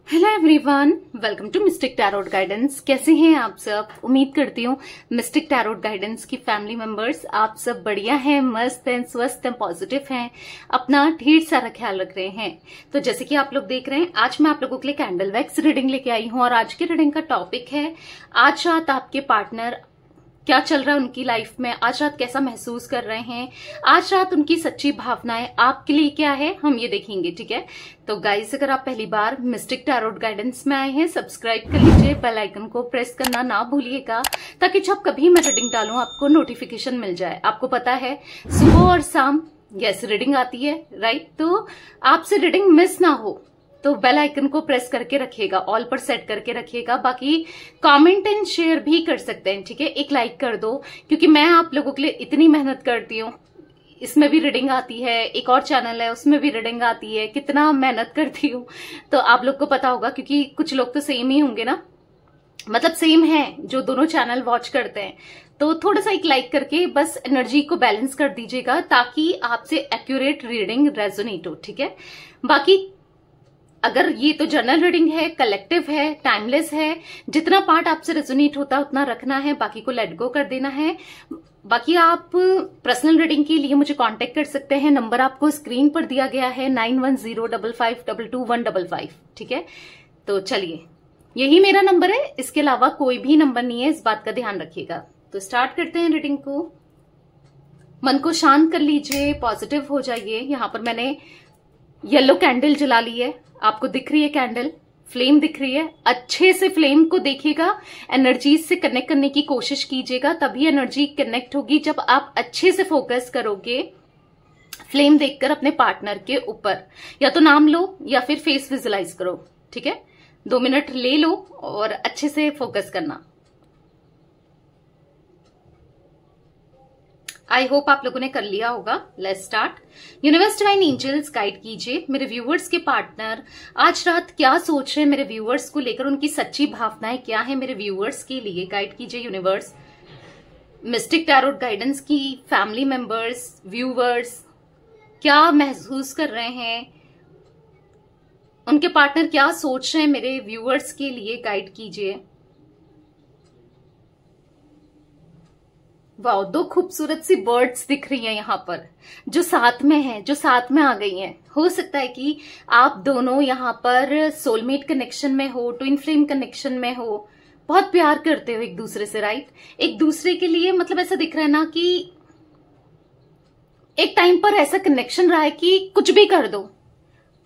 Hello everyone, welcome to mystic tarot guidance. कैसे हैं आप सब? उम्मीद करती हूँ मिस्टिक टैरोट गाइडेंस की फैमिली मेंबर्स आप सब बढ़िया हैं, मस्त हैं, स्वस्थ हैं, पॉजिटिव हैं, अपना ढेर सारा ख्याल रख रहे हैं। तो जैसे कि आप लोग देख रहे हैं, आज मैं आप लोगों के लिए कैंडल वैक्स रीडिंग लेके आई हूँ और आज की रीडिंग का टॉपिक है आज रात आपके पार्टनर क्या चल रहा है उनकी लाइफ में, आज रात कैसा महसूस कर रहे हैं, आज रात उनकी सच्ची भावनाएं आपके लिए क्या है, हम ये देखेंगे। ठीक है, तो गाइस अगर आप पहली बार मिस्टिक टैरोट गाइडेंस में आए हैं, सब्सक्राइब कर लीजिए, बेल आइकन को प्रेस करना ना भूलिएगा ताकि जब कभी मैं रीडिंग डालूं आपको नोटिफिकेशन मिल जाए। आपको पता है सुबह और शाम यस रीडिंग आती है, राइट? तो आपसे रीडिंग मिस ना हो तो बेल आइकन को प्रेस करके रखिएगा, ऑल पर सेट करके रखिएगा। बाकी कमेंट एंड शेयर भी कर सकते हैं, ठीक है? एक लाइक कर दो, क्योंकि मैं आप लोगों के लिए इतनी मेहनत करती हूँ। इसमें भी रीडिंग आती है, एक और चैनल है उसमें भी रीडिंग आती है, कितना मेहनत करती हूँ तो आप लोग को पता होगा, क्योंकि कुछ लोग तो सेम ही होंगे ना, मतलब सेम है जो दोनों चैनल वॉच करते हैं। तो थोड़ा सा एक लाइक करके बस एनर्जी को बैलेंस कर दीजिएगा ताकि आपसे एक्यूरेट रीडिंग रेजोनेट हो, ठीक है? बाकी अगर ये तो जनरल रीडिंग है, कलेक्टिव है, टाइमलेस है, जितना पार्ट आपसे रेजोनेट होता है उतना रखना है, बाकी को लेट गो कर देना है। बाकी आप पर्सनल रीडिंग के लिए मुझे कांटेक्ट कर सकते हैं, नंबर आपको स्क्रीन पर दिया गया है 9105522155, ठीक है? तो चलिए, यही मेरा नंबर है, इसके अलावा कोई भी नंबर नहीं है, इस बात का ध्यान रखिएगा। तो स्टार्ट करते हैं रीडिंग को। मन को शांत कर लीजिए, पॉजिटिव हो जाइए। यहां पर मैंने येलो कैंडल जला ली है, आपको दिख रही है कैंडल, फ्लेम दिख रही है। अच्छे से फ्लेम को देखिएगा, एनर्जी से कनेक्ट करने की कोशिश कीजिएगा, तभी एनर्जी कनेक्ट होगी जब आप अच्छे से फोकस करोगे फ्लेम देखकर अपने पार्टनर के ऊपर। या तो नाम लो या फिर फेस विजुलाइज करो, ठीक है? 2 मिनट ले लो और अच्छे से फोकस करना। आई होप आप लोगों ने कर लिया होगा। Let's start. Universe divine angels guide कीजिए मेरे व्यूवर्स के पार्टनर आज रात क्या सोच रहे हैं मेरे व्यूवर्स को लेकर, उनकी सच्ची भावनाएं क्या है मेरे व्यूवर्स के लिए। गाइड कीजिए यूनिवर्स। मिस्टिक टैरोट गाइडेंस की फैमिली मेंबर्स, व्यूवर्स क्या महसूस कर रहे हैं, उनके पार्टनर क्या सोच रहे हैं मेरे व्यूवर्स के लिए, गाइड कीजिए। वाह, 2 खूबसूरत सी बर्ड्स दिख रही हैं यहाँ पर, जो साथ में हैं, जो साथ में आ गई हैं। हो सकता है कि आप दोनों यहाँ पर सोलमेट कनेक्शन में हो, ट्विन फ्लेम कनेक्शन में हो, बहुत प्यार करते हो एक दूसरे से, राइट? एक दूसरे के लिए मतलब ऐसा दिख रहा है ना कि एक टाइम पर ऐसा कनेक्शन रहा है कि कुछ भी कर दो।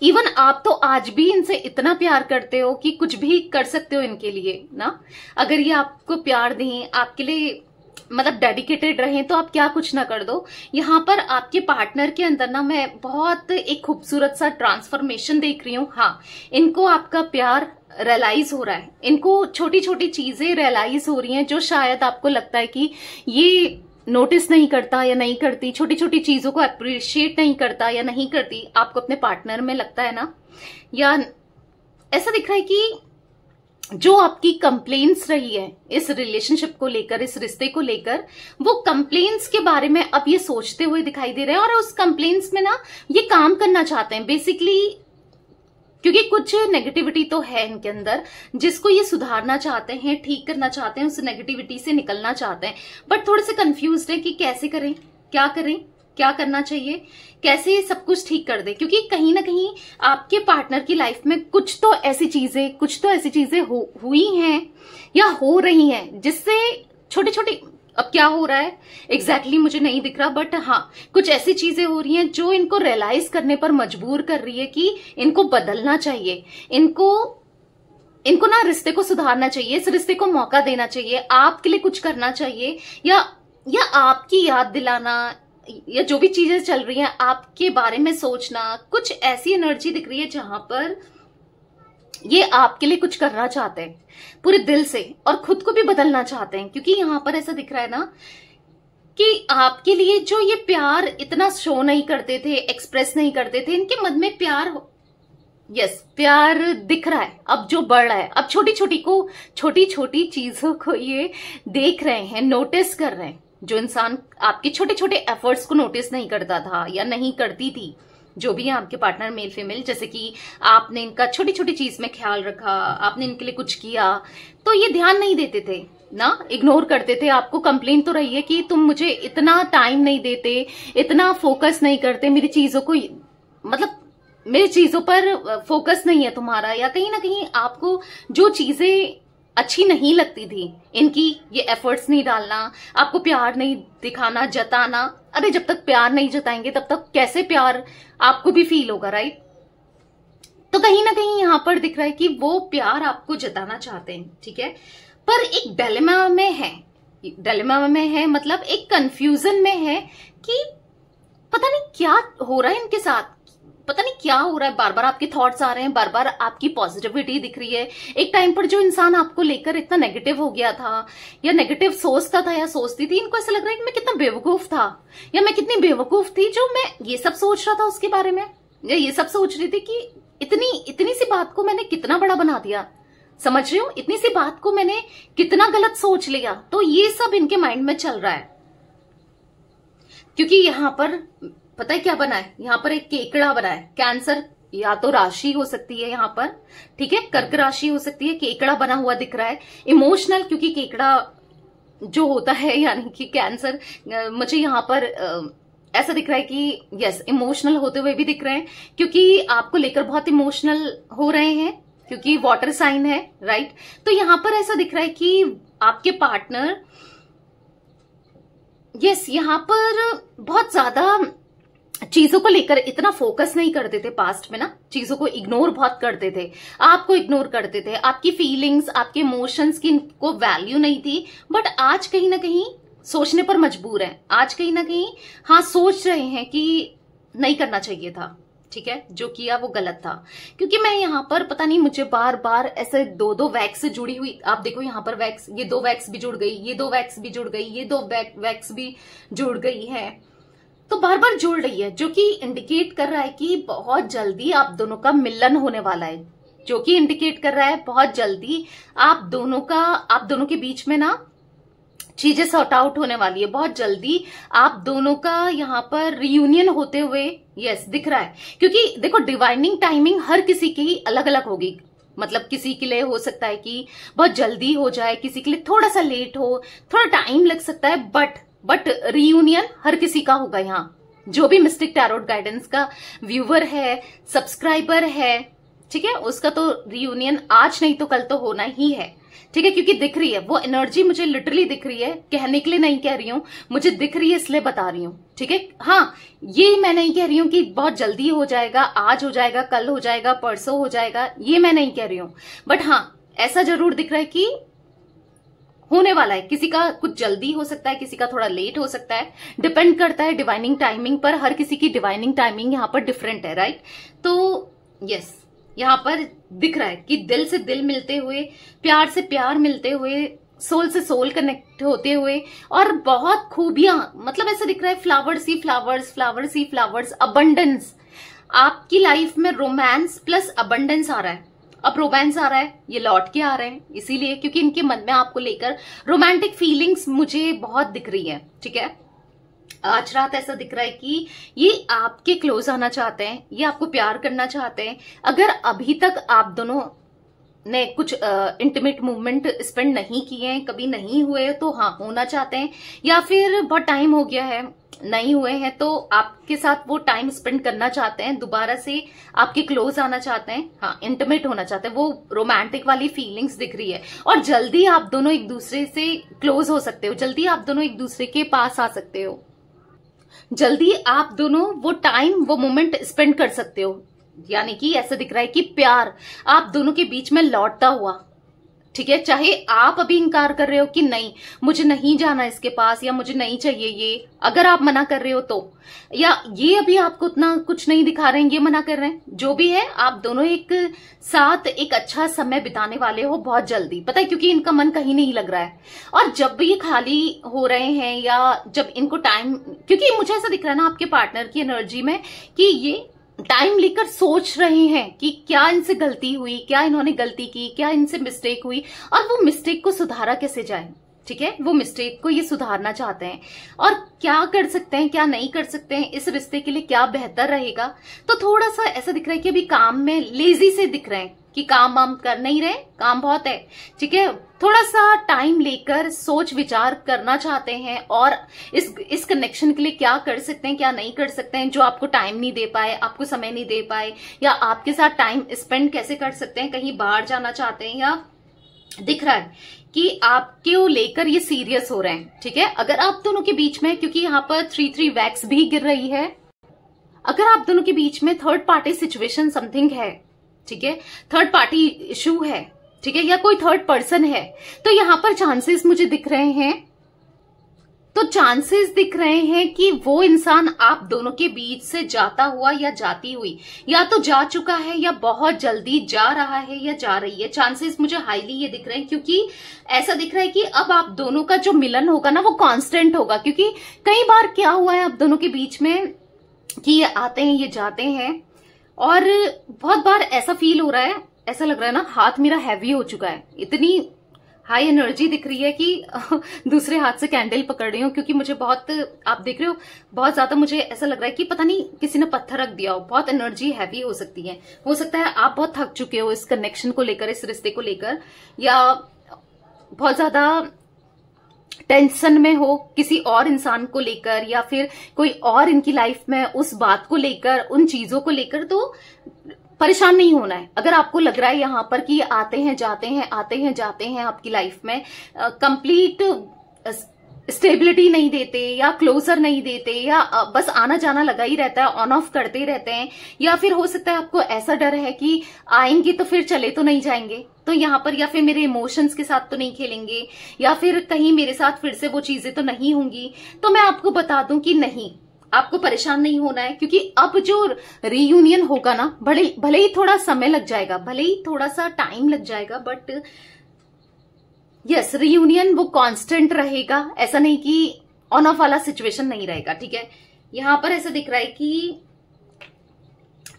इवन आप तो आज भी इनसे इतना प्यार करते हो कि कुछ भी कर सकते हो इनके लिए ना। अगर ये आपको प्यार दें, आपके लिए मतलब डेडिकेटेड रहें, तो आप क्या कुछ ना कर दो। यहाँ पर आपके पार्टनर के अंदर ना मैं बहुत एक खूबसूरत सा ट्रांसफॉर्मेशन देख रही हूँ। हाँ, इनको आपका प्यार रियलाइज हो रहा है, इनको छोटी छोटी चीजें रियलाइज हो रही हैं जो शायद आपको लगता है कि ये नोटिस नहीं करता या नहीं करती, छोटी छोटी चीजों को अप्रिशिएट नहीं करता या नहीं करती। आपको अपने पार्टनर में लगता है ना, या ऐसा दिख रहा है कि जो आपकी कंप्लेंट्स रही है इस रिलेशनशिप को लेकर, इस रिश्ते को लेकर, वो कंप्लेंट्स के बारे में अब ये सोचते हुए दिखाई दे रहे हैं और उस कंप्लेंट्स में ना ये काम करना चाहते हैं बेसिकली, क्योंकि कुछ नेगेटिविटी तो है इनके अंदर जिसको ये सुधारना चाहते हैं, ठीक करना चाहते हैं, उस नेगेटिविटी से निकलना चाहते हैं, बट थोड़े से कंफ्यूज्ड है कि कैसे करें, क्या करें, क्या करना चाहिए, कैसे सब कुछ ठीक कर दे। क्योंकि कहीं ना कहीं आपके पार्टनर की लाइफ में कुछ तो ऐसी चीजें हुई हैं या हो रही हैं जिससे छोटी छोटी, अब क्या हो रहा है एग्जैक्टली मुझे नहीं दिख रहा, बट हाँ कुछ ऐसी चीजें हो रही हैं जो इनको रियलाइज करने पर मजबूर कर रही है कि इनको बदलना चाहिए, इनको ना रिश्ते को सुधारना चाहिए, इस रिश्ते को मौका देना चाहिए, आपके लिए कुछ करना चाहिए, या आपकी याद दिलाना, या जो भी चीजें चल रही हैं आपके बारे में सोचना। कुछ ऐसी एनर्जी दिख रही है जहां पर ये आपके लिए कुछ करना चाहते हैं पूरे दिल से और खुद को भी बदलना चाहते हैं। क्योंकि यहां पर ऐसा दिख रहा है ना कि आपके लिए जो ये प्यार इतना शो नहीं करते थे, एक्सप्रेस नहीं करते थे, इनके मन में प्यार, यस प्यार दिख रहा है अब, जो बढ़ रहा है अब। छोटी छोटी चीजों को ये देख रहे हैं, नोटिस कर रहे हैं। जो इंसान आपके छोटे छोटे एफर्ट्स को नोटिस नहीं करता था या नहीं करती थी, जो भी है आपके पार्टनर मेल फीमेल, जैसे कि आपने इनका छोटी छोटी चीज में ख्याल रखा, आपने इनके लिए कुछ किया, तो ये ध्यान नहीं देते थे ना, इग्नोर करते थे। आपको कंप्लेन तो रही है कि तुम मुझे इतना टाइम नहीं देते, इतना फोकस नहीं करते, मेरी चीजों को, मतलब मेरी चीजों पर फोकस नहीं है तुम्हारा, या कहीं ना कहीं आपको जो चीजें अच्छी नहीं लगती थी इनकी, ये एफर्ट्स नहीं डालना, आपको प्यार नहीं दिखाना, जताना। अरे जब तक प्यार नहीं जताएंगे तब तक कैसे प्यार आपको भी फील होगा, राइट? तो कहीं ना कहीं यहां पर दिख रहा है कि वो प्यार आपको जताना चाहते हैं, ठीक है, पर एक डिलेमा में है, डिलेमा में है मतलब एक कंफ्यूजन में है कि पता नहीं क्या हो रहा है इनके साथ, पता नहीं क्या हो रहा है, बार बार आपके थॉट्स आ रहे हैं, बार बार आपकी पॉजिटिविटी दिख रही है। एक टाइम पर जो इंसान आपको लेकर इतना नेगेटिव हो गया था या नेगेटिव सोचता था या सोचती थी, इनको ऐसा लग रहा है कि मैं कितना बेवकूफ था या मैं कितनी बेवकूफ थी जो मैं ये सब सोच रहा था उसके बारे में, या ये सब सोच रही थी कि इतनी सी बात को मैंने कितना बड़ा बना दिया, समझ रहे हो, इतनी सी बात को मैंने कितना गलत सोच लिया। तो ये सब इनके माइंड में चल रहा है, क्योंकि यहां पर पता है क्या बना है, यहां पर एक केकड़ा बना है, कैंसर या तो राशि हो सकती है यहाँ पर, ठीक है, कर्क राशि हो सकती है, केकड़ा बना हुआ दिख रहा है, इमोशनल, क्योंकि केकड़ा जो होता है यानी कि कैंसर, मुझे यहाँ पर ऐसा दिख रहा है कि यस इमोशनल होते हुए भी दिख रहे हैं, क्योंकि आपको लेकर बहुत इमोशनल हो रहे हैं, क्योंकि वाटर साइन है, राइट? तो यहां पर ऐसा दिख रहा है कि आपके पार्टनर यस यहां पर बहुत ज्यादा चीजों को लेकर इतना फोकस नहीं करते थे पास्ट में ना, चीजों को इग्नोर बहुत करते थे, आपको इग्नोर करते थे, आपकी फीलिंग्स, आपके इमोशंस की इनको वैल्यू नहीं थी। बट आज कहीं ना कहीं सोचने पर मजबूर है, आज कहीं ना कहीं हाँ सोच रहे हैं कि नहीं करना चाहिए था, ठीक है, जो किया वो गलत था। क्योंकि मैं यहाँ पर पता नहीं मुझे बार बार ऐसे दो वैक्स से जुड़ी हुई, आप देखो यहाँ पर वैक्स, ये 2 वैक्स भी जुड़ गई, ये 2 वैक्स भी जुड़ गई, ये 2 वैक्स भी जुड़ गई है, तो बार बार जुड़ रही है, जो कि इंडिकेट कर रहा है कि बहुत जल्दी आप दोनों का मिलन होने वाला है, जो कि इंडिकेट कर रहा है बहुत जल्दी आप दोनों के बीच में ना चीजें सॉर्ट आउट होने वाली है, बहुत जल्दी आप दोनों का यहाँ पर रियूनियन होते हुए यस दिख रहा है। क्योंकि देखो डिवाइनिंग टाइमिंग हर किसी की अलग अलग होगी, मतलब किसी के लिए हो सकता है कि बहुत जल्दी हो जाए, किसी के लिए थोड़ा सा लेट हो, थोड़ा टाइम लग सकता है, बट रियूनियन हर किसी का होगा। यहाँ जो भी मिस्टिक टैरोट गाइडेंस का व्यूवर है, सब्सक्राइबर है, ठीक है, उसका तो रियूनियन आज नहीं तो कल तो होना ही है, ठीक है, क्योंकि दिख रही है वो एनर्जी, मुझे लिटरली दिख रही है, कहने के लिए नहीं कह रही हूं, मुझे दिख रही है इसलिए बता रही हूं, ठीक है। हाँ, ये मैं नहीं कह रही हूं कि बहुत जल्दी हो जाएगा, आज हो जाएगा, कल हो जाएगा, परसों हो जाएगा, ये मैं नहीं कह रही हूं, बट हाँ ऐसा जरूर दिख रहा है कि होने वाला है। किसी का कुछ जल्दी हो सकता है, किसी का थोड़ा लेट हो सकता है, डिपेंड करता है डिवाइनिंग टाइमिंग पर, हर किसी की डिवाइनिंग टाइमिंग यहाँ पर डिफरेंट है, राइट। तो यस यहाँ पर दिख रहा है कि दिल से दिल मिलते हुए, प्यार से प्यार मिलते हुए, सोल से सोल कनेक्ट होते हुए, और बहुत खूबियां, मतलब ऐसा दिख रहा है फ्लावर्स ही फ्लावर्स, फ्लावर्स ही फ्लावर्स, अबंडेंस, आपकी लाइफ में रोमांस प्लस अबंडेंस आ रहा है। अब रोमांस आ रहा है, ये लौट के आ रहे हैं इसीलिए क्योंकि इनके मन में आपको लेकर रोमांटिक फीलिंग्स मुझे बहुत दिख रही है, ठीक है। आज रात ऐसा दिख रहा है कि ये आपके क्लोज आना चाहते हैं, ये आपको प्यार करना चाहते हैं। अगर अभी तक आप दोनों ने कुछ इंटीमेट मूवमेंट स्पेंड नहीं किए हैं, कभी नहीं हुए, तो हाँ होना चाहते हैं, या फिर बहुत टाइम हो गया है नहीं हुए हैं तो आपके साथ वो टाइम स्पेंड करना चाहते हैं, दोबारा से आपके क्लोज आना चाहते हैं, हाँ इंटीमेट होना चाहते हैं, वो रोमांटिक वाली फीलिंग्स दिख रही है। और जल्दी आप दोनों एक दूसरे से क्लोज हो सकते हो, जल्दी आप दोनों एक दूसरे के पास आ सकते हो, जल्दी आप दोनों वो टाइम वो मोमेंट स्पेंड कर सकते हो। यानी कि ऐसा दिख रहा है कि प्यार आप दोनों के बीच में लौटता हुआ, ठीक है। चाहे आप अभी इंकार कर रहे हो कि नहीं मुझे नहीं जाना इसके पास, या मुझे नहीं चाहिए ये, अगर आप मना कर रहे हो तो, या ये अभी आपको उतना कुछ नहीं दिखा रहे हैं, ये मना कर रहे हैं, जो भी है आप दोनों एक साथ एक अच्छा समय बिताने वाले हो बहुत जल्दी, पता है, क्योंकि इनका मन कहीं नहीं लग रहा है। और जब भी ये खाली हो रहे हैं या जब इनको टाइम, क्योंकि मुझे ऐसा दिख रहा है ना आपके पार्टनर की एनर्जी में कि ये टाइम लेकर सोच रहे हैं कि क्या इनसे गलती हुई, क्या इन्होंने गलती की, क्या इनसे मिस्टेक हुई, और वो मिस्टेक को सुधारा कैसे जाए, ठीक है, वो मिस्टेक को ये सुधारना चाहते हैं और क्या कर सकते हैं क्या नहीं कर सकते हैं, इस रिश्ते के लिए क्या बेहतर रहेगा। तो थोड़ा सा ऐसा दिख रहा है कि अभी काम में लेजी से दिख रहे हैं कि काम वाम कर नहीं रहे, काम बहुत है, ठीक है। थोड़ा सा टाइम लेकर सोच विचार करना चाहते हैं और इस कनेक्शन के लिए क्या कर सकते हैं क्या नहीं कर सकते हैं। जो आपको टाइम नहीं दे पाए, आपको समय नहीं दे पाए, या आपके साथ टाइम स्पेंड कैसे कर सकते हैं, कहीं बाहर जाना चाहते हैं, या दिख रहा है कि आपको लेकर ये सीरियस हो रहे हैं, ठीक है। अगर आप दोनों के बीच में, क्योंकि यहाँ पर 3 वैक्स भी गिर रही है, अगर आप दोनों के बीच में थर्ड पार्टी सिचुएशन समथिंग है, ठीक है, थर्ड पार्टी इशू है, ठीक है, या कोई थर्ड पर्सन है, तो यहां पर चांसेस मुझे दिख रहे हैं, तो चांसेस दिख रहे हैं कि वो इंसान आप दोनों के बीच से जाता हुआ या जाती हुई, या तो जा चुका है या बहुत जल्दी जा रहा है या जा रही है। चांसेस मुझे हाईली ये दिख रहे हैं, क्योंकि ऐसा दिख रहा है कि अब आप दोनों का जो मिलन होगा ना वो कांस्टेंट होगा। क्योंकि कई बार क्या हुआ है आप दोनों के बीच में कि ये आते हैं ये जाते हैं, और बहुत बार ऐसा फील हो रहा है, ऐसा लग रहा है ना हाथ मेरा हैवी हो चुका है, इतनी हाई एनर्जी दिख रही है कि दूसरे हाथ से कैंडल पकड़ रही हूँ, क्योंकि मुझे बहुत, आप देख रहे हो, बहुत ज्यादा मुझे ऐसा लग रहा है कि पता नहीं किसी ने पत्थर रख दिया हो, बहुत एनर्जी हैवी हो सकती है। हो सकता है आप बहुत थक चुके हो इस कनेक्शन को लेकर, इस रिश्ते को लेकर, या बहुत ज्यादा टेंशन में हो किसी और इंसान को लेकर, या फिर कोई और इनकी लाइफ में उस बात को लेकर, उन चीजों को लेकर। तो परेशान नहीं होना है। अगर आपको लग रहा है यहाँ पर कि आते हैं जाते हैं आते हैं जाते हैं आपकी लाइफ में, कंप्लीट स्टेबिलिटी नहीं देते या क्लोजर नहीं देते, या बस आना जाना लगा ही रहता है, ऑन ऑफ करते रहते हैं, या फिर हो सकता है आपको ऐसा डर है कि आएंगे तो फिर चले तो नहीं जाएंगे, तो यहाँ पर, या फिर मेरे इमोशंस के साथ तो नहीं खेलेंगे, या फिर कहीं मेरे साथ फिर से वो चीजें तो नहीं होंगी। तो मैं आपको बता दूं कि नहीं, आपको परेशान नहीं होना है, क्योंकि अब जो रीयूनियन होगा ना, भले ही थोड़ा समय लग जाएगा, भले ही थोड़ा सा टाइम लग जाएगा, बट यस, रीयूनियन वो कांस्टेंट रहेगा। ऐसा नहीं कि ऑन ऑफ वाला सिचुएशन नहीं रहेगा, ठीक है। यहां पर ऐसा दिख रहा है कि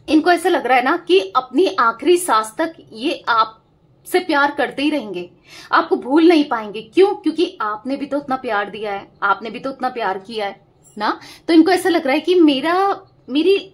इनको ऐसा लग रहा है ना कि अपनी आखिरी सांस तक ये आप से प्यार करते ही रहेंगे, आपको भूल नहीं पाएंगे। क्यों? क्योंकि आपने भी तो उतना प्यार दिया है, आपने भी तो उतना प्यार किया है ना। तो इनको ऐसा लग रहा है कि मेरी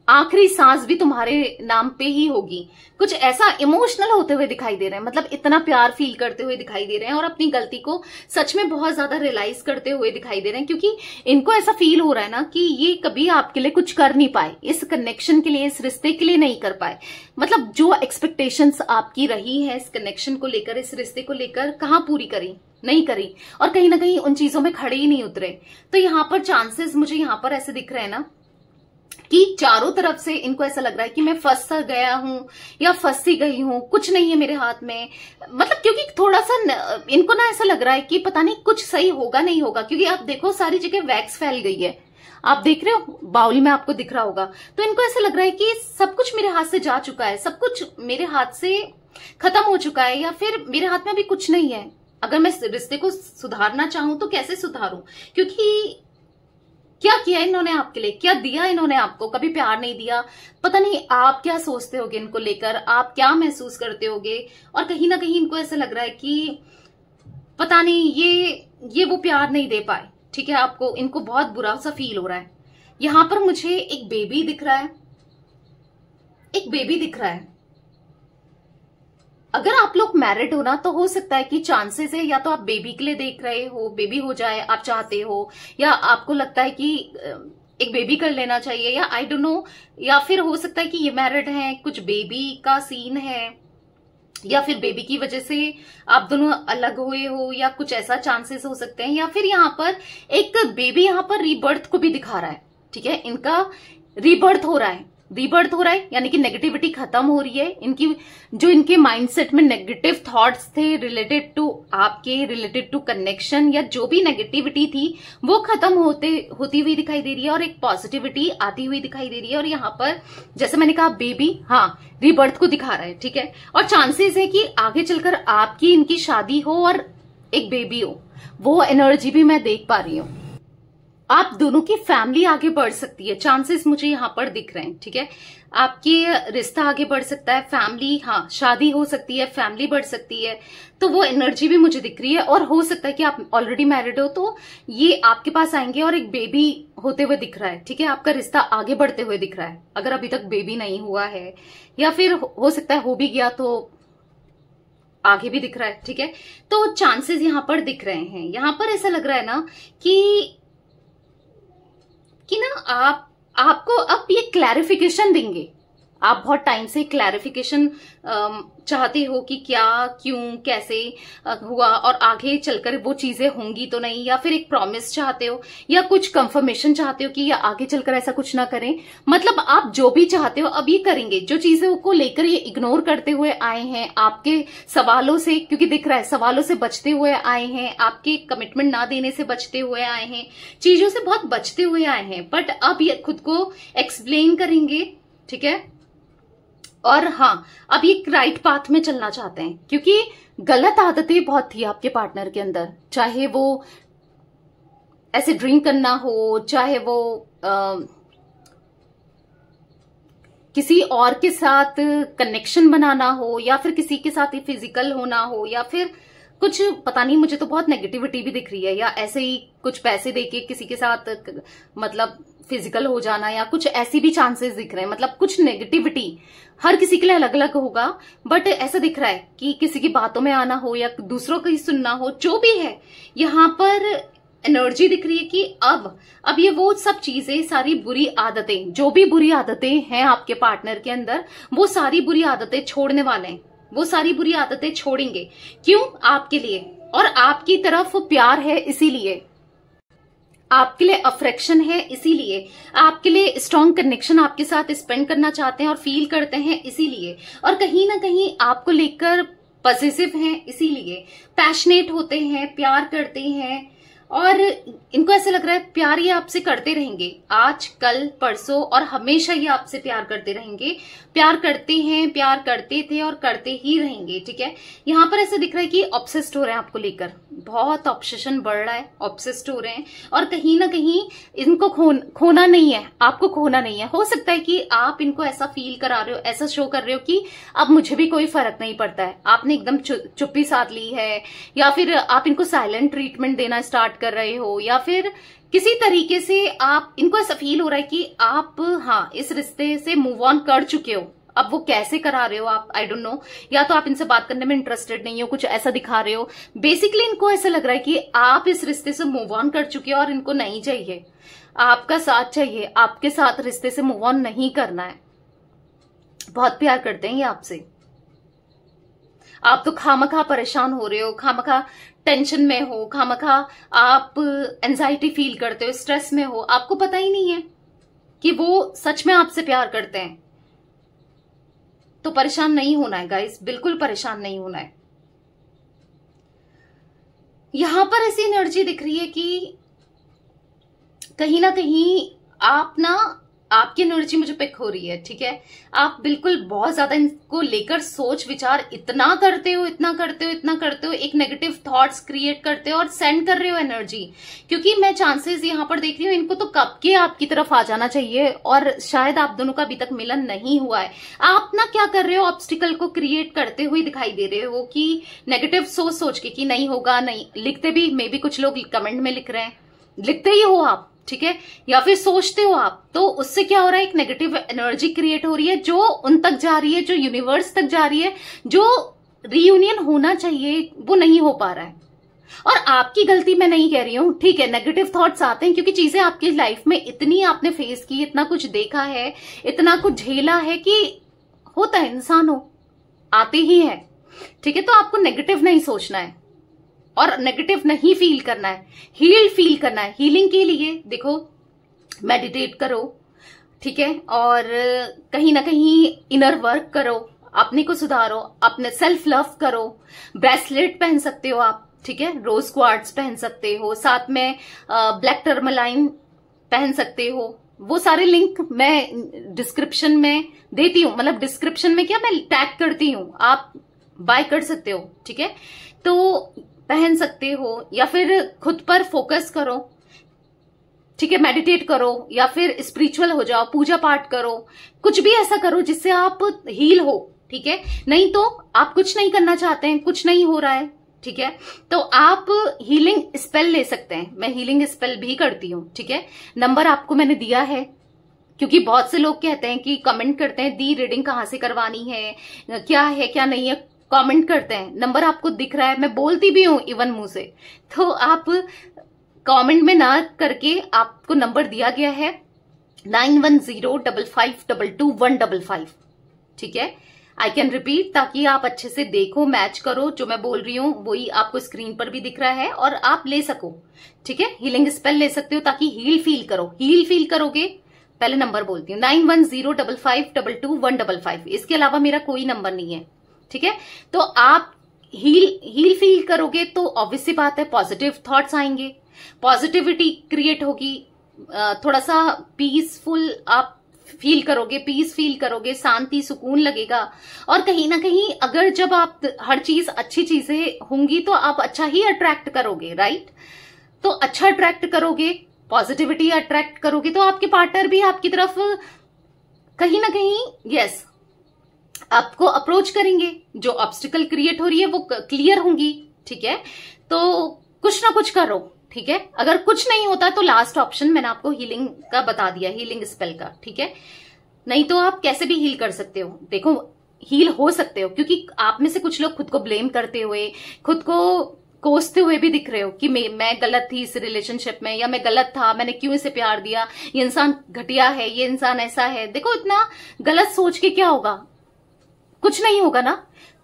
आखिरी सांस भी तुम्हारे नाम पे ही होगी। कुछ ऐसा इमोशनल होते हुए दिखाई दे रहे हैं, मतलब इतना प्यार फील करते हुए दिखाई दे रहे हैं, और अपनी गलती को सच में बहुत ज्यादा रियलाइज करते हुए दिखाई दे रहे हैं। क्योंकि इनको ऐसा फील हो रहा है ना कि ये कभी आपके लिए कुछ कर नहीं पाए, इस कनेक्शन के लिए, इस रिश्ते के लिए नहीं कर पाए। मतलब जो एक्सपेक्टेशंस आपकी रही है इस कनेक्शन को लेकर, इस रिश्ते को लेकर, कहाँ पूरी करी, नहीं करी, और कहीं ना कहीं उन चीजों में खड़े ही नहीं उतरे। तो यहाँ पर चांसेस मुझे यहाँ पर ऐसे दिख रहे हैं ना कि चारों तरफ से इनको ऐसा लग रहा है कि मैं फंस गया हूं या फंसी गई हूं, कुछ नहीं है मेरे हाथ में। मतलब क्योंकि थोड़ा सा इनको ना ऐसा लग रहा है कि पता नहीं कुछ सही होगा नहीं होगा, क्योंकि आप देखो सारी जगह वैक्स फैल गई है, आप देख रहे हो, बाउल में आपको दिख रहा होगा। तो इनको ऐसा लग रहा है कि सब कुछ मेरे हाथ से जा चुका है, सब कुछ मेरे हाथ से खत्म हो चुका है, या फिर मेरे हाथ में अभी कुछ नहीं है। अगर मैं रिश्ते को सुधारना चाहूं तो कैसे सुधारूं? क्योंकि क्या किया इन्होंने आपके लिए, क्या दिया इन्होंने आपको? कभी प्यार नहीं दिया। पता नहीं आप क्या सोचते होगे इनको लेकर, आप क्या महसूस करते होगे, और कहीं ना कहीं इनको ऐसा लग रहा है कि पता नहीं ये वो प्यार नहीं दे पाए, ठीक है। आपको, इनको बहुत बुरा सा फील हो रहा है। यहां पर मुझे एक बेबी दिख रहा है, एक बेबी दिख रहा है। अगर आप लोग मैरिड हो ना, तो हो सकता है कि चांसेस है या तो आप बेबी के लिए देख रहे हो, बेबी हो जाए आप चाहते हो, या आपको लगता है कि एक बेबी कर लेना चाहिए, या आई डोंट नो, या फिर हो सकता है कि ये मैरिड हैं, कुछ बेबी का सीन है, या फिर बेबी की वजह से आप दोनों अलग हुए हो, या कुछ ऐसा चांसेस हो सकते हैं। या फिर यहाँ पर एक बेबी यहाँ पर रीबर्थ को भी दिखा रहा है, ठीक है। इनका रीबर्थ हो रहा है, रीबर्थ हो रहा है, यानी कि नेगेटिविटी खत्म हो रही है। इनकी जो इनके माइंडसेट में नेगेटिव थॉट्स थे रिलेटेड टू आपके, रिलेटेड टू कनेक्शन, या जो भी नेगेटिविटी थी वो खत्म होती हुई दिखाई दे रही है, और एक पॉजिटिविटी आती हुई दिखाई दे रही है। और यहाँ पर जैसे मैंने कहा बेबी, हाँ, रीबर्थ को दिखा रहा है, ठीक है। और चांसेस है कि आगे चलकर आपकी इनकी शादी हो और एक बेबी हो, वो एनर्जी भी मैं देख पा रही हूँ। आप दोनों की फैमिली आगे बढ़ सकती है, चांसेस मुझे यहां पर दिख रहे हैं। ठीक है, आपके रिश्ता आगे बढ़ सकता है, फैमिली, हाँ शादी हो सकती है, फैमिली बढ़ सकती है, तो वो एनर्जी भी मुझे दिख रही है। और हो सकता है कि आप ऑलरेडी मैरिड हो तो ये आपके पास आएंगे और एक बेबी होते हुए दिख रहा है। ठीक है, आपका रिश्ता आगे बढ़ते हुए दिख रहा है, अगर अभी तक बेबी नहीं हुआ है, या फिर हो सकता है हो भी गया तो आगे भी दिख रहा है। ठीक है, तो चांसेस यहां पर दिख रहे हैं। यहां पर ऐसा लग रहा है ना कि ना आपको अब ये क्लैरिफिकेशन देंगे। आप बहुत टाइम से क्लैरिफिकेशन चाहते हो कि क्या, क्यों, कैसे हुआ और आगे चलकर वो चीजें होंगी तो नहीं, या फिर एक प्रॉमिस चाहते हो या कुछ कंफर्मेशन चाहते हो कि या आगे चलकर ऐसा कुछ ना करें। मतलब आप जो भी चाहते हो अब ये करेंगे। जो चीजों को लेकर ये इग्नोर करते हुए आए हैं, आपके सवालों से, क्योंकि दिख रहा है सवालों से बचते हुए आए हैं, आपके कमिटमेंट ना देने से बचते हुए आए हैं, चीजों से बहुत बचते हुए आए हैं, बट अब ये खुद को एक्सप्लेन करेंगे। ठीक है, और हाँ अब ये राइट पाथ में चलना चाहते हैं, क्योंकि गलत आदतें बहुत थी आपके पार्टनर के अंदर, चाहे वो ऐसे ड्रिंक करना हो, चाहे वो किसी और के साथ कनेक्शन बनाना हो, या फिर किसी के साथ ही फिजिकल होना हो, या फिर कुछ पता नहीं, मुझे तो बहुत नेगेटिविटी भी दिख रही है, या ऐसे ही कुछ पैसे देके किसी के साथ मतलब फिजिकल हो जाना, या कुछ ऐसी भी चांसेस दिख रहे हैं। मतलब कुछ नेगेटिविटी हर किसी के लिए अलग अलग होगा, बट ऐसा दिख रहा है कि किसी की बातों में आना हो या दूसरों को ही सुनना हो, जो भी है यहां पर एनर्जी दिख रही है कि अब ये वो सब चीजें, सारी बुरी आदतें, जो भी बुरी आदतें हैं आपके पार्टनर के अंदर, वो सारी बुरी आदतें छोड़ने वाले हैं। वो सारी बुरी आदतें छोड़ेंगे। क्यों? आपके लिए, और आपकी तरफ प्यार है इसीलिए, आपके लिए अफेक्शन है इसीलिए, आपके लिए स्ट्रॉन्ग कनेक्शन आपके साथ स्पेंड करना चाहते हैं और फील करते हैं इसीलिए, और कहीं ना कहीं आपको लेकर पॉजिटिव हैं इसीलिए, पैशनेट होते हैं, प्यार करते हैं, और इनको ऐसा लग रहा है प्यार ये आपसे करते रहेंगे, आज कल परसों और हमेशा ये आपसे प्यार करते रहेंगे, प्यार करते हैं, प्यार करते थे और करते ही रहेंगे। ठीक है, यहाँ पर ऐसा दिख रहा है कि ऑब्सेस्ड हो रहे हैं आपको लेकर, बहुत ऑब्सेशन बढ़ रहा है, ऑब्सेस्ड हो रहे हैं, और कहीं ना कहीं इनको खोना नहीं है, आपको खोना नहीं है। हो सकता है कि आप इनको ऐसा फील करा रहे हो, ऐसा शो कर रहे हो कि अब मुझे भी कोई फर्क नहीं पड़ता है, आपने एकदम चुप्पी साध ली है, या फिर आप इनको साइलेंट ट्रीटमेंट देना स्टार्ट कर रहे हो, या फिर किसी तरीके से आप इनको ऐसा फील हो रहा है कि आप हाँ इस रिश्ते से मूव ऑन कर चुके हो। अब वो कैसे करा रहे हो आप, आई डोंट नो, या तो आप इनसे बात करने में इंटरेस्टेड नहीं हो, कुछ ऐसा दिखा रहे हो। बेसिकली इनको ऐसा लग रहा है कि आप इस रिश्ते से मूव ऑन कर चुके हो और इनको नहीं चाहिए, आपका साथ चाहिए, आपके साथ रिश्ते से मूव ऑन नहीं करना है। बहुत प्यार करते हैं ये आपसे, आप तो खामखा परेशान हो रहे हो, खामखा टेंशन में हो, खामखा आप एंजाइटी फील करते हो, स्ट्रेस में हो, आपको पता ही नहीं है कि वो सच में आपसे प्यार करते हैं। तो परेशान नहीं होना है गाइस, बिल्कुल परेशान नहीं होना है। यहां पर ऐसी एनर्जी दिख रही है कि कहीं ना कहीं आप ना, आपकी एनर्जी मुझे पिक हो रही है। ठीक है, आप बिल्कुल बहुत ज्यादा इनको लेकर सोच विचार इतना करते हो, इतना करते हो, इतना करते हो, एक नेगेटिव थॉट्स क्रिएट करते हो और सेंड कर रहे हो एनर्जी, क्योंकि मैं चांसेस यहां पर देख रही हूँ इनको तो कब के आपकी तरफ आ जाना चाहिए, और शायद आप दोनों का अभी तक मिलन नहीं हुआ है। आप ना क्या कर रहे हो, ऑब्स्टिकल को क्रिएट करते हुए दिखाई दे रहे हो कि नेगेटिव सोच के कि नहीं होगा, नहीं लिखते भी, मे बी कुछ लोग कमेंट में लिख रहे हैं, लिखते ही हो आप, ठीक है, या फिर सोचते हो आप, तो उससे क्या हो रहा है, एक नेगेटिव एनर्जी क्रिएट हो रही है जो उन तक जा रही है, जो यूनिवर्स तक जा रही है, जो रीयूनियन होना चाहिए वो नहीं हो पा रहा है। और आपकी गलती मैं नहीं कह रही हूं, ठीक है, नेगेटिव थॉट्स आते हैं क्योंकि चीजें आपकी लाइफ में इतनी आपने फेस की, इतना कुछ देखा है, इतना कुछ झेला है कि होता है, इंसान हो, आते ही है। ठीक है, तो आपको नेगेटिव नहीं सोचना है और नेगेटिव नहीं फील करना है, हील फील करना है। हीलिंग के लिए देखो, मेडिटेट करो, ठीक है, और कहीं ना कहीं इनर वर्क करो, अपने को सुधारो, अपने सेल्फ लव करो। ब्रेसलेट पहन सकते हो आप, ठीक है, रोज क्वार्ट्स पहन सकते हो, साथ में ब्लैक टर्मलाइन पहन सकते हो। वो सारे लिंक मैं डिस्क्रिप्शन में देती हूँ, मतलब डिस्क्रिप्शन में क्या मैं टैग करती हूँ, आप बाय कर सकते हो। ठीक है, तो पहन सकते हो, या फिर खुद पर फोकस करो, ठीक है, मेडिटेट करो या फिर स्पिरिचुअल हो जाओ, पूजा पाठ करो, कुछ भी ऐसा करो जिससे आप हील हो। ठीक है, नहीं तो आप कुछ नहीं करना चाहते हैं, कुछ नहीं हो रहा है, ठीक है, तो आप हीलिंग स्पेल ले सकते हैं। मैं हीलिंग स्पेल भी करती हूँ। ठीक है, नंबर आपको मैंने दिया है, क्योंकि बहुत से लोग कहते हैं कि कमेंट करते हैं दी रीडिंग कहाँ से करवानी है, क्या है क्या नहीं है, कमेंट करते हैं। नंबर आपको दिख रहा है, मैं बोलती भी हूँ इवन मुंह से, तो आप कमेंट में ना करके आपको नंबर दिया गया है 9105522155। ठीक है, आई कैन रिपीट, ताकि आप अच्छे से देखो, मैच करो, जो मैं बोल रही हूँ वही आपको स्क्रीन पर भी दिख रहा है और आप ले सको। ठीक है, हीलिंग स्पेल ले सकते हो ताकि हील फील करो। हील फील करोगे, पहले नंबर बोलती हूँ 9105522155। इसके अलावा मेरा कोई नंबर नहीं है। ठीक है, तो आप हील फील करोगे तो ऑब्वियस सी बात है पॉजिटिव थॉट्स आएंगे, पॉजिटिविटी क्रिएट होगी, थोड़ा सा पीसफुल आप फील करोगे, पीस फील करोगे, शांति सुकून लगेगा। और कहीं ना कहीं अगर जब आप हर चीज अच्छी चीजें होंगी तो आप अच्छा ही अट्रैक्ट करोगे, राइट? तो अच्छा अट्रैक्ट करोगे, पॉजिटिविटी अट्रैक्ट करोगे तो आपके पार्टनर भी आपकी तरफ कहीं ना कहीं यस आपको अप्रोच करेंगे। जो ऑब्स्टिकल क्रिएट हो रही है वो क्लियर होंगी। ठीक है, तो कुछ ना कुछ करो। ठीक है, अगर कुछ नहीं होता तो लास्ट ऑप्शन मैंने आपको हीलिंग का बता दिया, हीलिंग स्पेल का। ठीक है, नहीं तो आप कैसे भी हील कर सकते हो। देखो, हील हो सकते हो, क्योंकि आप में से कुछ लोग खुद को ब्लेम करते हुए, खुद को कोसते हुए भी दिख रहे हो कि मैं गलत थी इस रिलेशनशिप में, या मैं गलत था, मैंने क्यों इसे प्यार दिया, ये इंसान घटिया है, ये इंसान ऐसा है। देखो, इतना गलत सोच के क्या होगा, कुछ नहीं होगा ना।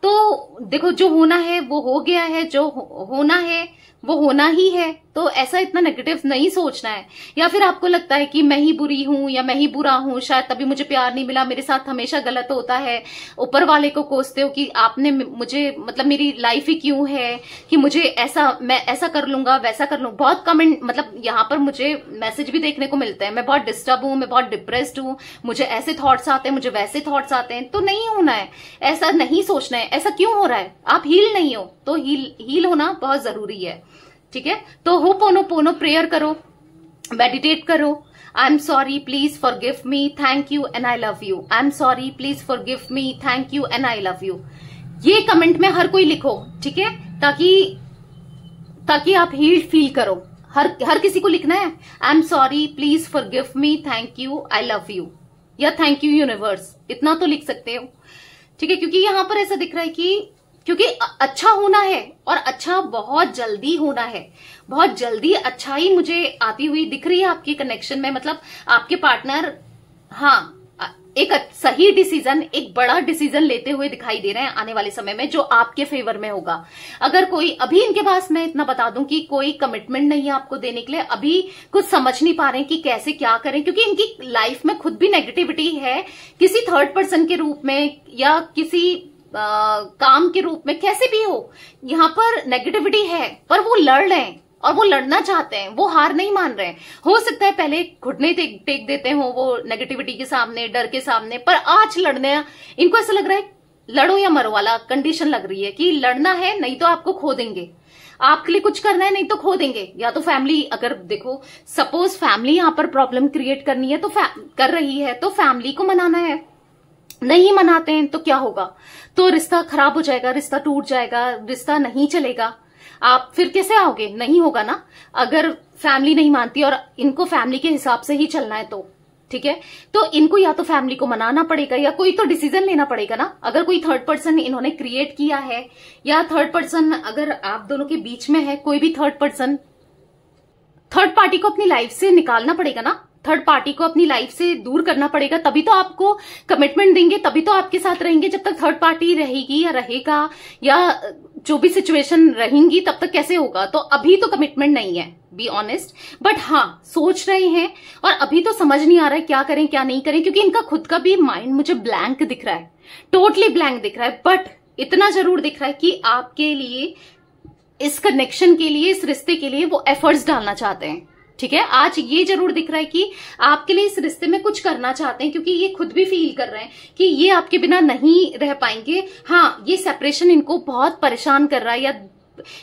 तो देखो, जो होना है वो हो गया है, जो होना है वो होना ही है। तो ऐसा इतना नेगेटिव नहीं सोचना है। या फिर आपको लगता है कि मैं ही बुरी हूं या मैं ही बुरा हूं, शायद तभी मुझे प्यार नहीं मिला, मेरे साथ हमेशा गलत होता है, ऊपर वाले को कोसते हो कि आपने मुझे, मतलब मेरी लाइफ ही क्यों है कि मुझे ऐसा, मैं ऐसा कर लूंगा वैसा कर लूंगा। बहुत कमेंट, मतलब यहाँ पर मुझे मैसेज भी देखने को मिलते हैं, मैं बहुत डिस्टर्ब हूं, मैं बहुत डिप्रेस्ड हूं, मुझे ऐसे थॉट्स आते हैं, मुझे वैसे थॉट्स आते हैं। तो नहीं होना है, ऐसा नहीं सोचना है। ऐसा क्यों हो रहा है? आप हील नहीं हो, तो हील होना बहुत जरूरी है। ठीक है, तो होपोनोपोनो प्रेयर करो, मेडिटेट करो। I am sorry, please forgive me, thank you and I love you. I am sorry, please forgive me, thank you and I love you. ये कमेंट में हर कोई लिखो। ठीक है, ताकि आप हील फील करो। हर किसी को लिखना है, I am sorry, please forgive me, thank you, I love you, या थैंक यू यूनिवर्स, इतना तो लिख सकते हो। ठीक है, क्योंकि यहां पर ऐसा दिख रहा है कि क्योंकि अच्छा होना है और अच्छा बहुत जल्दी होना है। बहुत जल्दी अच्छाई मुझे आती हुई दिख रही है आपके कनेक्शन में। मतलब आपके पार्टनर, हाँ, एक सही डिसीजन, एक बड़ा डिसीजन लेते हुए दिखाई दे रहे हैं आने वाले समय में, जो आपके फेवर में होगा। अगर कोई अभी इनके पास, मैं इतना बता दूं कि कोई कमिटमेंट नहीं है आपको देने के लिए, अभी कुछ समझ नहीं पा रहे हैं कि कैसे क्या करें, क्योंकि इनकी लाइफ में खुद भी नेगेटिविटी है, किसी थर्ड पर्सन के रूप में या किसी काम के रूप में, कैसे भी हो, यहाँ पर नेगेटिविटी है। पर वो लड़ रहे हैं और वो लड़ना चाहते हैं, वो हार नहीं मान रहे हैं। हो सकता है पहले घुटने टेक देते हो वो नेगेटिविटी के सामने, डर के सामने, पर आज लड़ने इनको ऐसा लग रहा है लड़ो या मरो वाला कंडीशन लग रही है कि लड़ना है, नहीं तो आपको खो देंगे। आपके लिए कुछ करना है, नहीं तो खो देंगे। या तो फैमिली, अगर देखो सपोज फैमिली यहाँ पर प्रॉब्लम क्रिएट करनी है तो कर रही है, तो फैमिली को मनाना है। नहीं मनाते हैं तो क्या होगा? तो रिश्ता खराब हो जाएगा, रिश्ता टूट जाएगा, रिश्ता नहीं चलेगा। आप फिर कैसे आओगे? नहीं होगा ना, अगर फैमिली नहीं मानती और इनको फैमिली के हिसाब से ही चलना है तो। ठीक है, तो इनको या तो फैमिली को मनाना पड़ेगा या कोई तो डिसीजन लेना पड़ेगा ना। अगर कोई थर्ड पर्सन इन्होंने क्रिएट किया है, या थर्ड पर्सन अगर आप दोनों के बीच में है, कोई भी थर्ड पर्सन, थर्ड पार्टी को अपनी लाइफ से निकालना पड़ेगा ना, थर्ड पार्टी को अपनी लाइफ से दूर करना पड़ेगा, तभी तो आपको कमिटमेंट देंगे, तभी तो आपके साथ रहेंगे। जब तक थर्ड पार्टी रहेगी या रहेगा, या जो भी सिचुएशन रहेंगी, तब तक कैसे होगा? तो अभी तो कमिटमेंट नहीं है, बी ऑनेस्ट। बट हाँ, सोच रहे हैं और अभी तो समझ नहीं आ रहा है क्या करें क्या नहीं करें, क्योंकि इनका खुद का भी माइंड मुझे ब्लैंक दिख रहा है, टोटली ब्लैंक दिख रहा है। बट इतना जरूर दिख रहा है कि आपके लिए, इस कनेक्शन के लिए, इस रिश्ते के लिए वो एफर्ट्स डालना चाहते हैं। ठीक है, आज ये जरूर दिख रहा है कि आपके लिए इस रिश्ते में कुछ करना चाहते हैं, क्योंकि ये खुद भी फील कर रहे हैं कि ये आपके बिना नहीं रह पाएंगे। हाँ, ये सेपरेशन इनको बहुत परेशान कर रहा है, या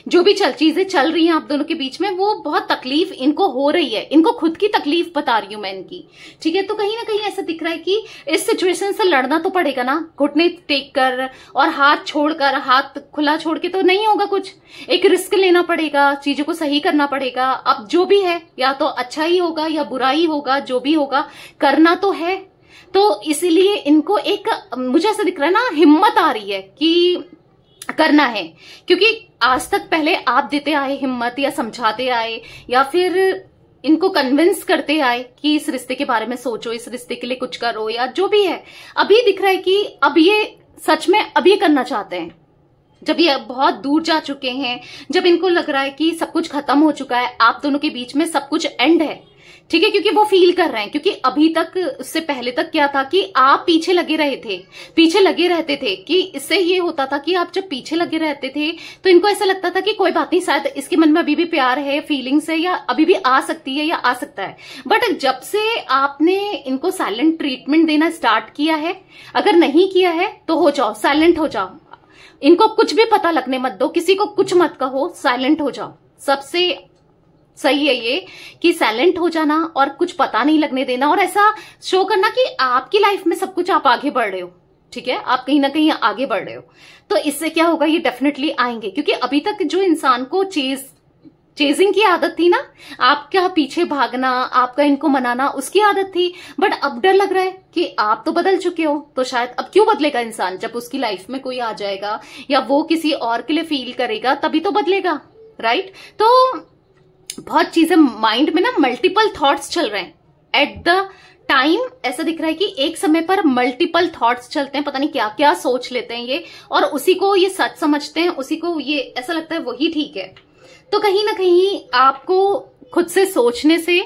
जो भी चीजें चल रही हैं आप दोनों के बीच में, वो बहुत तकलीफ इनको हो रही है। इनको खुद की तकलीफ बता रही हूं मैं इनकी, ठीक है। तो कहीं ना कहीं ऐसा दिख रहा है कि इस सिचुएशन से लड़ना तो पड़ेगा ना, घुटने टेक कर और हाथ छोड़कर, हाथ खुला छोड़ के तो नहीं होगा कुछ। एक रिस्क लेना पड़ेगा, चीजों को सही करना पड़ेगा। अब जो भी है, या तो अच्छा ही होगा या बुरा ही होगा, जो भी होगा करना तो है। तो इसीलिए इनको एक, मुझे ऐसा दिख रहा है ना, हिम्मत आ रही है कि करना है। क्योंकि आज तक पहले आप देते आए हिम्मत, या समझाते आए, या फिर इनको कन्विंस करते आए कि इस रिश्ते के बारे में सोचो, इस रिश्ते के लिए कुछ करो, या जो भी है। अभी दिख रहा है कि अब ये सच में अब ये करना चाहते हैं। जब ये बहुत दूर जा चुके हैं, जब इनको लग रहा है कि सब कुछ खत्म हो चुका है, आप दोनों के बीच में सब कुछ एंड है, ठीक है। क्योंकि वो फील कर रहे हैं, क्योंकि अभी तक, उससे पहले तक क्या था कि आप पीछे लगे रहे थे, पीछे लगे रहते थे। कि इससे ये होता था कि आप जब पीछे लगे रहते थे तो इनको ऐसा लगता था कि कोई बात नहीं, शायद इसके मन में अभी भी प्यार है, फीलिंग्स है, या अभी भी आ सकती है या आ सकता है। बट जब से आपने इनको साइलेंट ट्रीटमेंट देना स्टार्ट किया है, अगर नहीं किया है तो हो जाओ, साइलेंट हो जाओ। इनको कुछ भी पता लगने मत दो, किसी को कुछ मत कहो, साइलेंट हो जाओ। सबसे सही है ये कि साइलेंट हो जाना और कुछ पता नहीं लगने देना, और ऐसा शो करना कि आपकी लाइफ में सब कुछ, आप आगे बढ़ रहे हो, ठीक है। आप कहीं ना कहीं आगे बढ़ रहे हो। तो इससे क्या होगा, ये डेफिनेटली आएंगे। क्योंकि अभी तक जो इंसान को चेजिंग की आदत थी ना, आपका पीछे भागना, आपका इनको मनाना, उसकी आदत थी। बट अब डर लग रहा है कि आप तो बदल चुके हो, तो शायद अब क्यों बदलेगा इंसान। जब उसकी लाइफ में कोई आ जाएगा या वो किसी और के लिए फील करेगा, तभी तो बदलेगा, राइट। तो बहुत चीजें माइंड में ना, मल्टीपल थॉट्स चल रहे हैं एट द टाइम। ऐसा दिख रहा है कि एक समय पर मल्टीपल थॉट्स चलते हैं, पता नहीं क्या क्या सोच लेते हैं ये, और उसी को ये सच समझते हैं, उसी को ये ऐसा लगता है वही ठीक है। तो कहीं ना कहीं आपको खुद से सोचने से,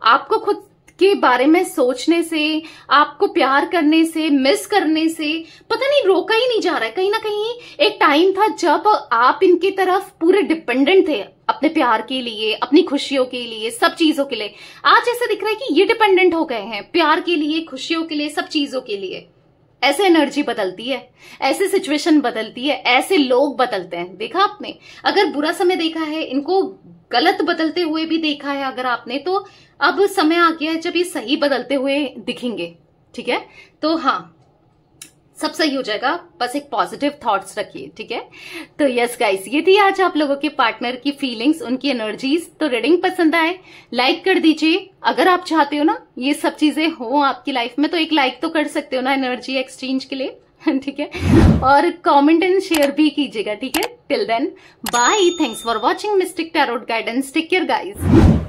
आपको खुद के बारे में सोचने से, आपको प्यार करने से, मिस करने से, पता नहीं रोका ही नहीं जा रहा है। कहीं ना कहीं एक टाइम था जब आप इनकी तरफ पूरे डिपेंडेंट थे, अपने प्यार के लिए, अपनी खुशियों के लिए, सब चीजों के लिए। आज ऐसा दिख रहा है कि ये डिपेंडेंट हो गए हैं प्यार के लिए, खुशियों के लिए, सब चीजों के लिए। ऐसे एनर्जी बदलती है, ऐसे सिचुएशन बदलती है, ऐसे लोग बदलते हैं। देखा आपने, अगर बुरा समय देखा है, इनको गलत बदलते हुए भी देखा है अगर आपने, तो अब समय आ गया है जब ये सही बदलते हुए दिखेंगे, ठीक है। तो हाँ, सब सही हो जाएगा, बस एक पॉजिटिव थॉट्स रखिए, ठीक है। तो यस गाइस, ये थी आज आप लोगों के पार्टनर की फीलिंग्स, उनकी एनर्जीज। तो रीडिंग पसंद आए लाइक कर दीजिए। अगर आप चाहते हो ना ये सब चीजें हो आपकी लाइफ में, तो एक लाइक तो कर सकते हो ना एनर्जी एक्सचेंज के लिए, ठीक है। और कमेंट एंड शेयर भी कीजिएगा, ठीक है। Till then bye, thanks for watching mystic tarot guidance, take care guys.